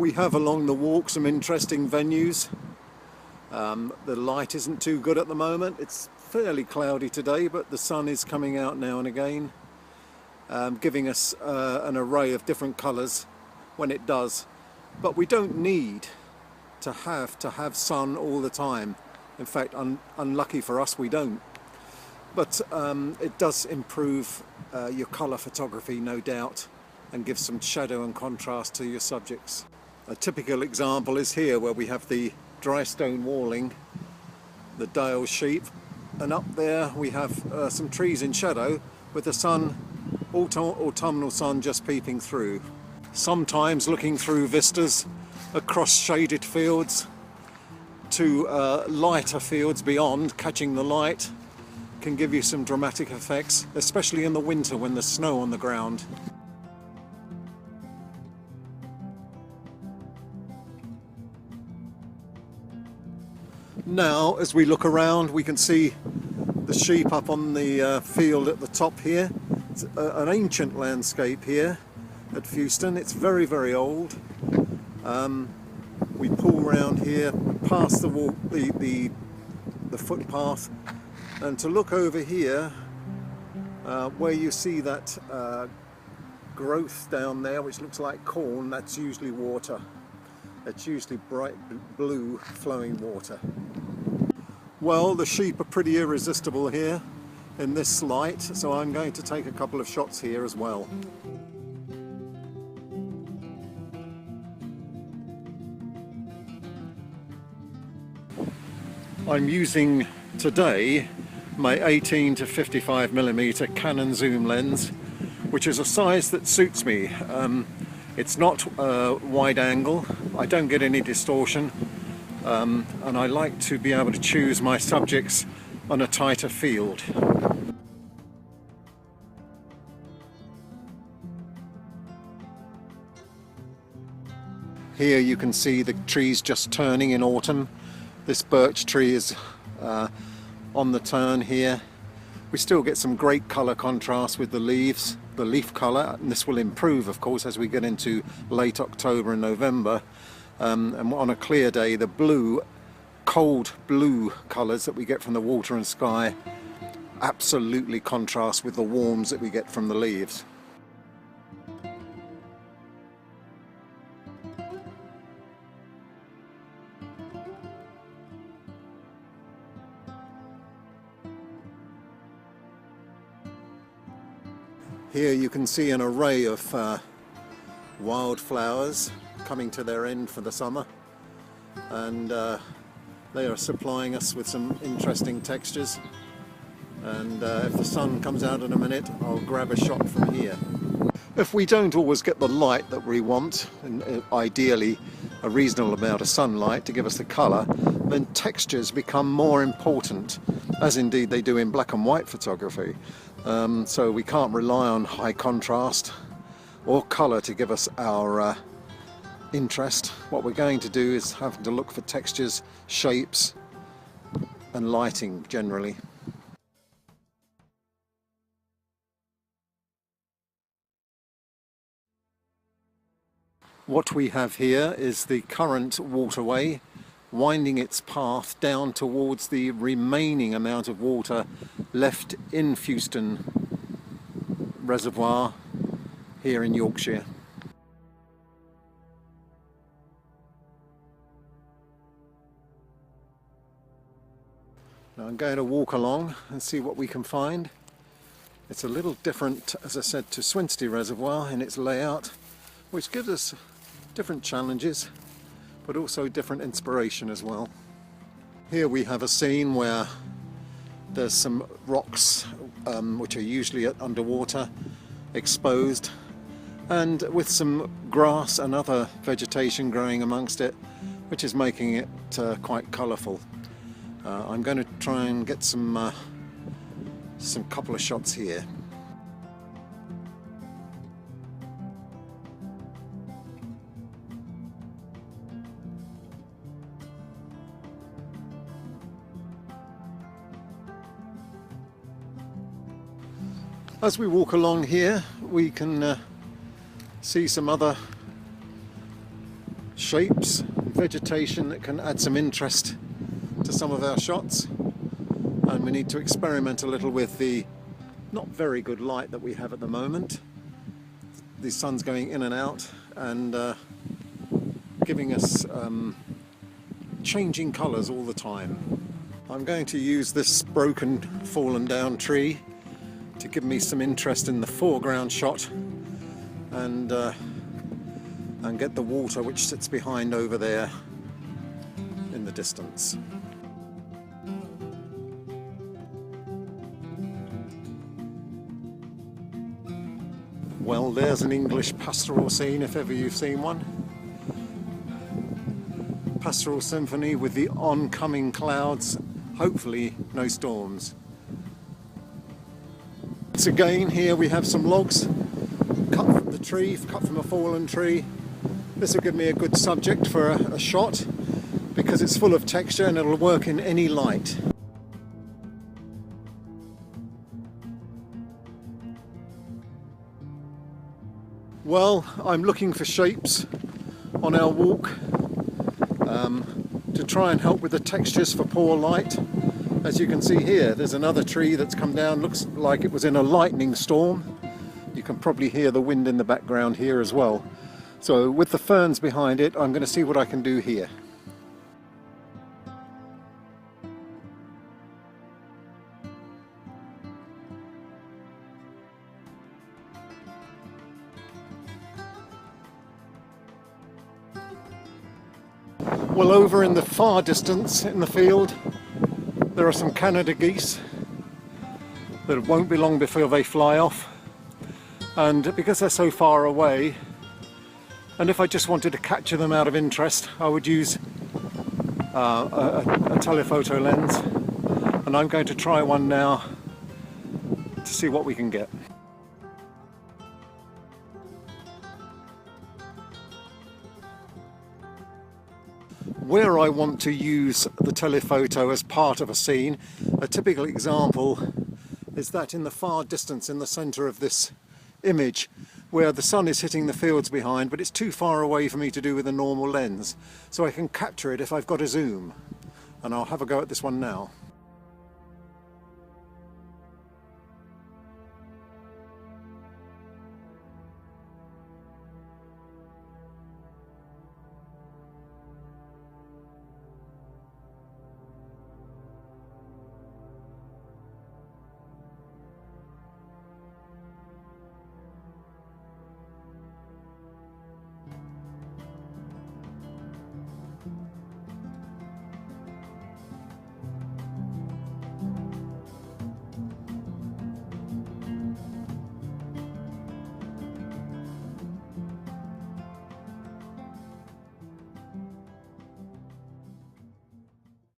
We have along the walk some interesting venues. The light isn't too good at the moment. It's fairly cloudy today, but the sun is coming out now and again, giving us an array of different colours when it does. But we don't need to have sun all the time. In fact, unlucky for us, we don't. But it does improve your colour photography, no doubt, and give some shadow and contrast to your subjects. A typical example is here, where we have the dry stone walling, the Dales sheep, and up there we have some trees in shadow with the sun, autumnal sun, just peeping through. Sometimes looking through vistas across shaded fields to lighter fields beyond, catching the light, can give you some dramatic effects, especially in the winter when there's snow on the ground. Now, as we look around, we can see the sheep up on the field at the top here. It's an ancient landscape here at Fewston. It's very, very old. We pull round here past the footpath, and to look over here where you see that growth down there which looks like corn, that's usually water. It's usually bright blue flowing water. Well, the sheep are pretty irresistible here in this light, so I'm going to take a couple of shots here as well. I'm using today my 18 to 55mm Canon zoom lens, which is a size that suits me. It's not wide angle, I don't get any distortion, and I like to be able to choose my subjects on a tighter field. Here you can see the trees just turning in autumn. This birch tree is on the turn here. We still get some great colour contrast with the leaves, the leaf colour, and this will improve of course as we get into late October and November. And on a clear day, the blue, cold blue colours that we get from the water and sky absolutely contrast with the warms that we get from the leaves. Here you can see an array of wildflowers coming to their end for the summer, and they are supplying us with some interesting textures, and if the sun comes out in a minute, I'll grab a shot from here. If we don't always get the light that we want, and ideally a reasonable amount of sunlight to give us the colour, then textures become more important, as indeed they do in black and white photography. So we can't rely on high contrast or colour to give us our interest. What we're going to do is having to look for textures, shapes and lighting generally. What we have here is the current waterway winding its path down towards the remaining amount of water left in Fewston Reservoir here in Yorkshire. Now I'm going to walk along and see what we can find. It's a little different, as I said, to Swinsty Reservoir in its layout, which gives us different challenges but also different inspiration as well. Here we have a scene where there's some rocks which are usually underwater, exposed, and with some grass and other vegetation growing amongst it, which is making it quite colourful. I'm going to try and get some couple of shots here. As we walk along here, we can see some other shapes, vegetation that can add some interest to some of our shots, and we need to experiment a little with the not very good light that we have at the moment. The sun's going in and out and giving us changing colours all the time. I'm going to use this broken, fallen down tree to give me some interest in the foreground shot, and get the water which sits behind over there in the distance. Well, there's an English pastoral scene if ever you've seen one. Pastoral symphony with the oncoming clouds, hopefully no storms. Once again, here we have some logs cut from the tree, cut from a fallen tree. This will give me a good subject for a shot because it's full of texture and it'll work in any light. Well, I'm looking for shapes on our walk to try and help with the textures for poor light. As you can see here, there's another tree that's come down, looks like it was in a lightning storm. You can probably hear the wind in the background here as well. So with the ferns behind it, I'm going to see what I can do here. Well, over in the far distance in the field there are some Canada geese that it won't be long before they fly off, and because they're so far away, and if I just wanted to capture them out of interest, I would use a telephoto lens, and I'm going to try one now to see what we can get. Where I want to use the telephoto as part of a scene, a typical example is that in the far distance in the centre of this image, where the sun is hitting the fields behind, but it's too far away for me to do with a normal lens, so I can capture it if I've got a zoom, and I'll have a go at this one now.